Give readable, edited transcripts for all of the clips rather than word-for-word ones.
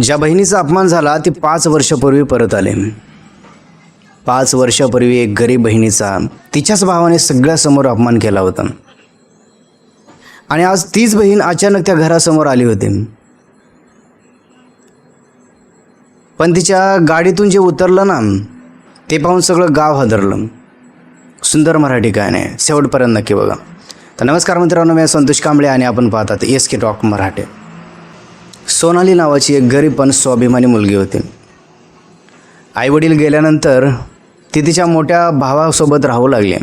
ज्या बहिणीचा अपमान झाला ती 5 वर्षापूर्वी परत आले. 5 वर्षापूर्वी एक गरीब बहिणीचा तिच्याच भावाने सगळ्यासमोर अपमान केला होता आणि आज तीच बहीण अचानक त्या घरासमोर आली होती. पण तिच्या गाडीतून जे उतरलं ना ते पाहून सगळं गाव हादरलं. सुंदर मराठी गाणं आहे, शेवटपर्यंत नक्की बघा. तर नमस्कार मित्रांनो, मी संतोष कांबळे आणि आपण पाहतात SK टॉक मराठी. सोनाली नावाची एक गरीब पण स्वाभिमानी मुलगी होती. आईवडील गेल्यानंतर ती तिच्या मोठ्या भावासोबत राहू लागली.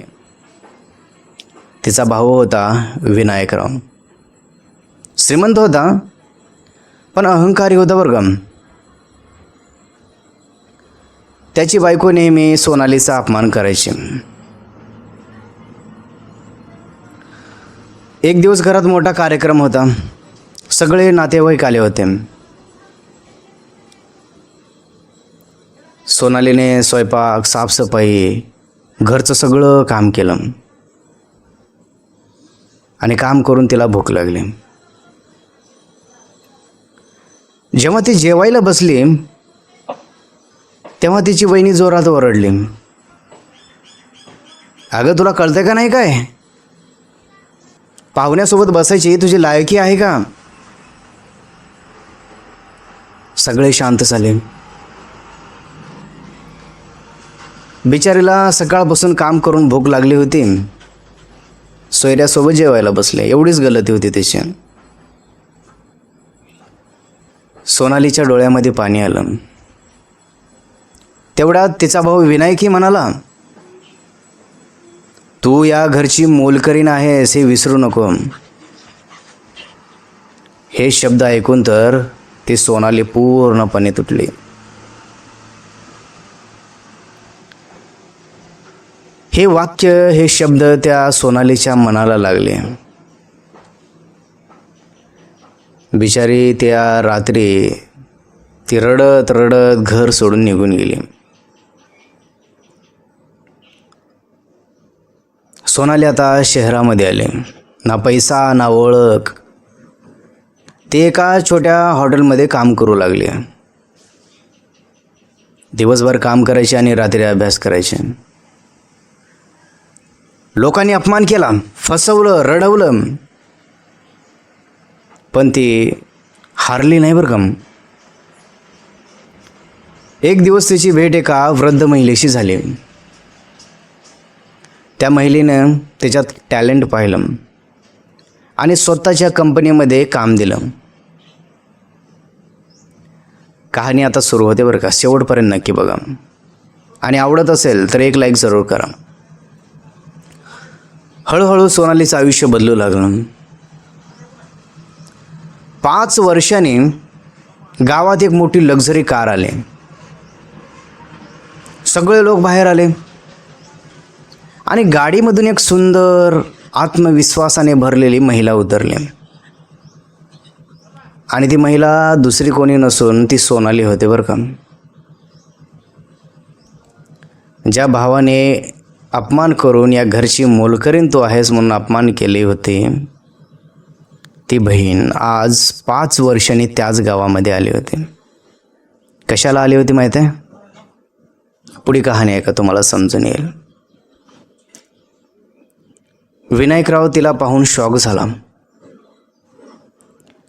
तिचा भाऊ होता विनायकराव. श्रीमंत होता पण अहंकारी होता बरं का. त्याची बायको नेहमी सोनालीचा अपमान करायची. एक दिवस घरात मोठा कार्यक्रम होता. सगळे नातेवाईक आले होते. सोनालीने स्वयंपाक, साफसफाई, घरचं सगळं काम केलं आणि काम करून तिला भूक लागली. जेव्हा ती जेवायला बसली तेव्हा तिची वहिनी जोरात ओरडली, अगं तुला कळतंय का नाही काय? पाहुण्यासोबत बसायची तुझी लायकी आहे का? सगळे शांत झाले. बिचारीला सकाळपासून काम करून भूक लागली होती. सोयऱ्यासोबत जेवायला बसले, एवढीच गलती होती तिची. सोनालीच्या डोळ्यामध्ये पाणी आलं. तेवढ्यात तिचा भाऊ विनायकी म्हणाला, तू या घरची मोलकरीण आहेस हे विसरू नको. हे शब्द ऐकून तर ती सोनाली पूर्णपणे तुटली. हे वाक्य, हे शब्द त्या सोनालीच्या मनाला लागले. बिचारी त्या रात्री ती रडत रडत घर सोडून निघून गेली. सोनाली आता शहरामध्ये आले. ना पैसा ना ओळख. ते एका छोट्या हॉटेलमध्ये काम करू लागले. दिवसभर काम करायचे आणि रात्री अभ्यास करायचे. लोकांनी अपमान केला, फसवलं, रडवलं, पण ती हारली नाही बरं का. एक दिवस तिची भेट एका वृद्ध महिलेशी झाली. त्या महिलेनं त्याच्यात टॅलेंट पाहिलं आणि स्वतःच्या कंपनीमध्ये काम दिलं. कहाणी आता सुरू होते बरं का, शेवटपर्यंत नक्की बघा आणि आवडत असेल तर एक लाईक जरूर करा. हळूहळू सोनालीचं आयुष्य बदलू लागलं. 5 वर्षांनी गावात एक मोठी लक्झरी कार आली. सगळे लोक बाहेर आले आणि गाडीमधून एक सुंदर आत्मविश्वासाने भरलेली महिला उतरली. आणि ती महिला दुसरी कोणी नसून ती सोनाली होते बरं का. ज्या भावाने अपमान करून या घरची मोलकरीण तू आहेस म्हणून अपमान केले होते, ती बहीण आज 5 वर्षांनी त्याच गावामध्ये आली होती. कशाला आली होती माहीत आहे? पुढी कहाणी आहे का तुम्हाला समजून येईल. विनायकराव तिला पाहून शॉक झाला.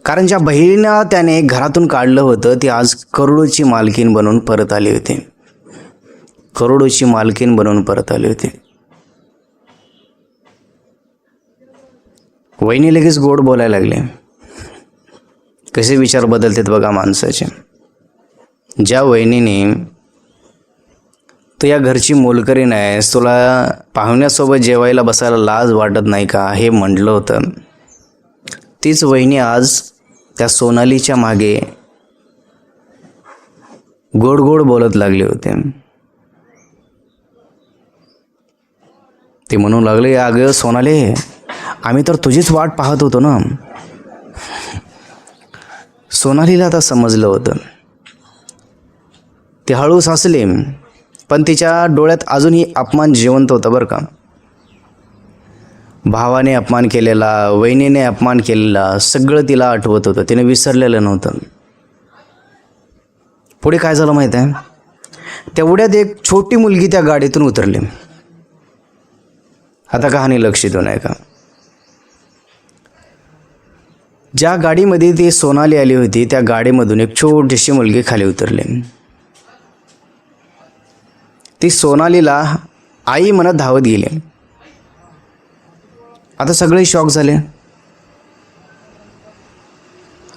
कारण ज्या बहिणीला त्याने घरातून काढलं होतं ती आज करोडोची मालकीण बनून परत आली होती. करोडोची मालकीण बनून परत आली होती. वहिनी लगेच गोड बोलायला लागले. कसे विचार बदलतात बघा माणसाचे. ज्या वहिनीने तू या घरची मोलकरीण आहेस, तुला पाहुण्यासोबत जेवायला बसायला लाज वाटत नाही का हे म्हटलं होतं, तीच वहिनी आज त्या सोनालीच्या मागे गोड गोड बोलत लागले होते. ते म्हणू लागले, अगं सोनाली, आम्ही तर तुझीच वाट पाहत होतो ना. सोनालीला आता समजलं होतं. ती हळूच हसली, पण तिच्या डोळ्यात अजूनही अपमान जिवंत होता बरं का. भावाने अपमान केलेला, वहिनीने अपमान केलेला सगळं तिला आठवत होतं. तिने विसरलेलं नव्हतं. पुढे काय झालं माहीत आहे, तेवढ्यात एक छोटी मुलगी त्या गाडीतून उतरली. आता कहाणी लक्ष देऊन आहे का. ज्या गाडीमध्ये ती सोनाली आली होती त्या गाडीमधून एक छोटीशी मुलगी खाली उतरली. ती सोनालीला आई म्हणत धावत गेली. आता सगळे शॉक झाले,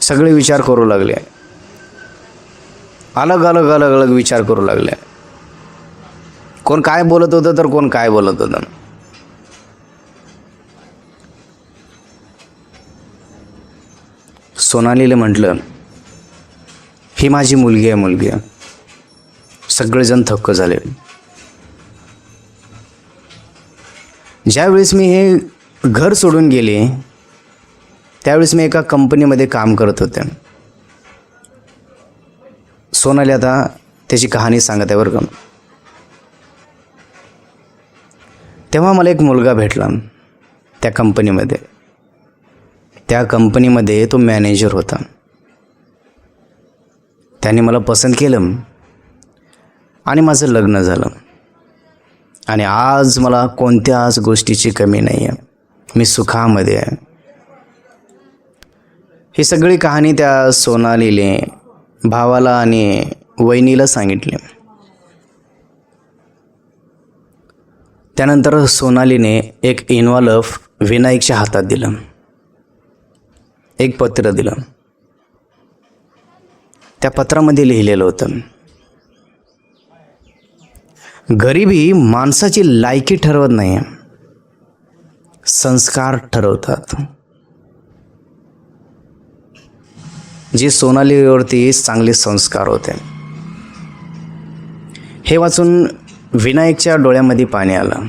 सगळे विचार करू लागले, अलग अलग अलग अलग विचार करू लागले. कोण काय बोलत होतं तर कोण काय बोलत होतं. सोनालीला म्हटलं, ही माझी मुलगी आहे, मुलगी आहे. सगळेजण थक्क झाले. ज्यावेळेस मी हे घर सोडून गेले त्यावेळेस मी एका कंपनीमध्ये काम करत होते. सोनाली आता त्याची कहाणी सांगत आहे बरं का. तेव्हा मला एक मुलगा भेटला त्या कंपनीमध्ये. त्या कंपनीमध्ये तो मॅनेजर होता. त्याने मला पसंत केलं आणि माझं लग्न झालं. आणि आज मला कोणत्याच गोष्टीची कमी नाही आहे, मी सुखामध्ये आहे. ही सगळी कहाणी त्या सोनालीने भावाला आणि वहिनीला सांगितली. त्यानंतर सोनालीने एक इन्व्हॉल्व विनायकच्या हातात दिलं, एक पत्र दिलं. त्या पत्रामध्ये लिहिलेलं होतं, गरिबी माणसाची लायकी ठरवत नाही, संस्कार ठरवतात. जे सोनालीवरती चांगले संस्कार होते. हे वाचून विनायकच्या डोळ्यामध्ये पाणी आलं.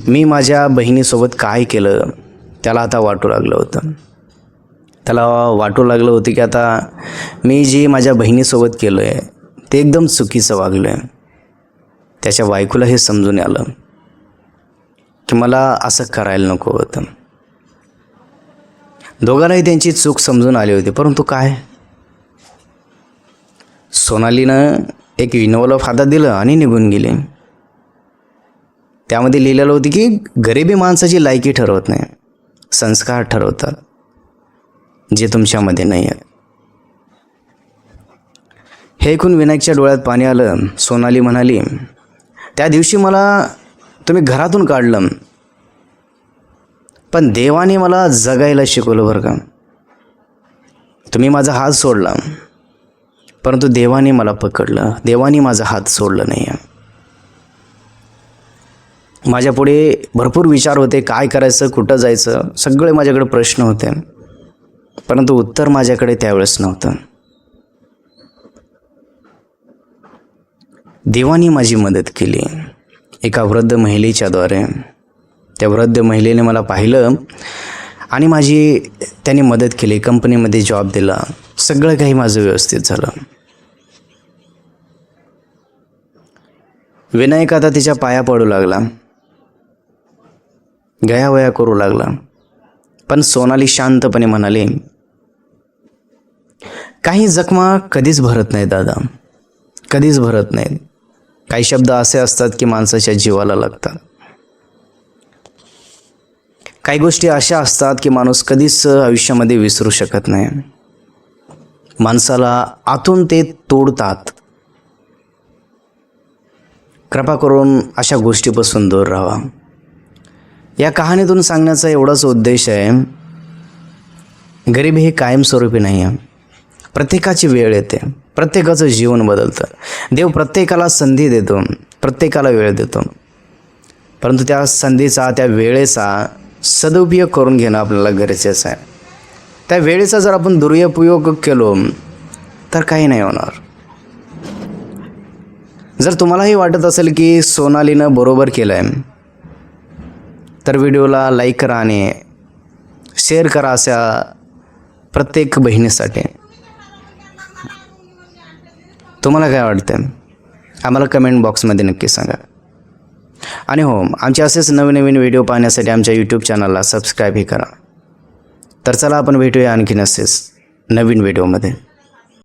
मी माझ्या बहिणीसोबत काय केलं त्याला आता वाटू लागलं होतं. त्याला वाटू लागलं होतं की आता मी जी माझ्या बहिणीसोबत केलं आहे ते एकदम चुकीचं वागलं आहे. त्याच्या बायकोला हे समजून आलं की मला असं करायला नको होतं. दोघांनाही त्यांची चूक समजून आली होती. परंतु काय, सोनालीनं एक इन्व्हॉल्व हातात दिलं आणि निघून गेले. त्यामध्ये लिहिलेलं होतं की गरिबी माणसाची लायकी ठरवत नाही, संस्कार ठरवतात, जे तुमच्यामध्ये नाही आहे. हे ऐकून विनायकच्या डोळ्यात पाणी आलं. सोनाली म्हणाली, त्या दिवशी मला तुम्ही घरातून काढलं, पण देवाने मला जगायला शिकवलं बरं का. तुम्ही माझा हात सोडला, परंतु देवाने मला पकडलं, देवाने माझा हात सोडला नाही. माझ्यापुढे भरपूर विचार होते, काय करायचं, कुठं जायचं, सगळे माझ्याकडे प्रश्न होते, परंतु उत्तर माझ्याकडे त्यावेळेस नव्हतं. देवाने माझी मदत केली एका वृद्ध महिलेच्या द्वारे. त्या वृद्ध महिलेने मला पाहिलं आणि त्यांनी मदत केली. कंपनीमध्ये जॉब दिला, सगळं काही माझं व्यवस्थित झालं. विनायक आता तिच्या पाया पडू लागला, गयावया करू लागला. पण सोनाली शांतपणे म्हणाली, काही जखमा कधीच भरत नाही दादा, कधीच भरत नाहीत. काही शब्द असे असतात की माणसाच्या जीवाला लागतात. काही गोष्टी अशा असतात की माणूस कधीच आयुष्यामध्ये विसरू शकत नाही. माणसाला आतून ते तोडतात. कृपा करून अशा गोष्टीपासून दूर राहा. या कहाणीतून सांगण्याचा एवढाच उद्देश आहे, गरिबी हे कायमस्वरूपी नाही आहे. प्रत्येकाची वेळ येते, प्रत्येकाचं जीवन बदलतं. देव प्रत्येकाला संधी देतो, प्रत्येकाला वेळ देतो, परंतु त्या संधीचा, त्या वेळेचा सदुपयोग करून घेणं आपल्याला गरजेचं आहे. त्या वेळेचा जर आपण दुरुपयोग केलो तर काही नाही होणार. जर तुम्हालाही वाटत असेल की सोनालीनं बरोबर केलं आहे तर व्हिडिओला लाईक करा आणि शेअर करा अशा प्रत्येक बहिणीसाठी. तुम्हाला काय वाटतं आम्हाला कमेंट बॉक्समध्ये नक्की सांगा. आणि हो, आमचे असेच नवीन नवीन व्हिडिओ पाहण्यासाठी आमच्या यूट्यूब चॅनलला सबस्क्राईबही करा. तर चला आपण भेटूया आणखीन असेच नवीन व्हिडिओमध्ये.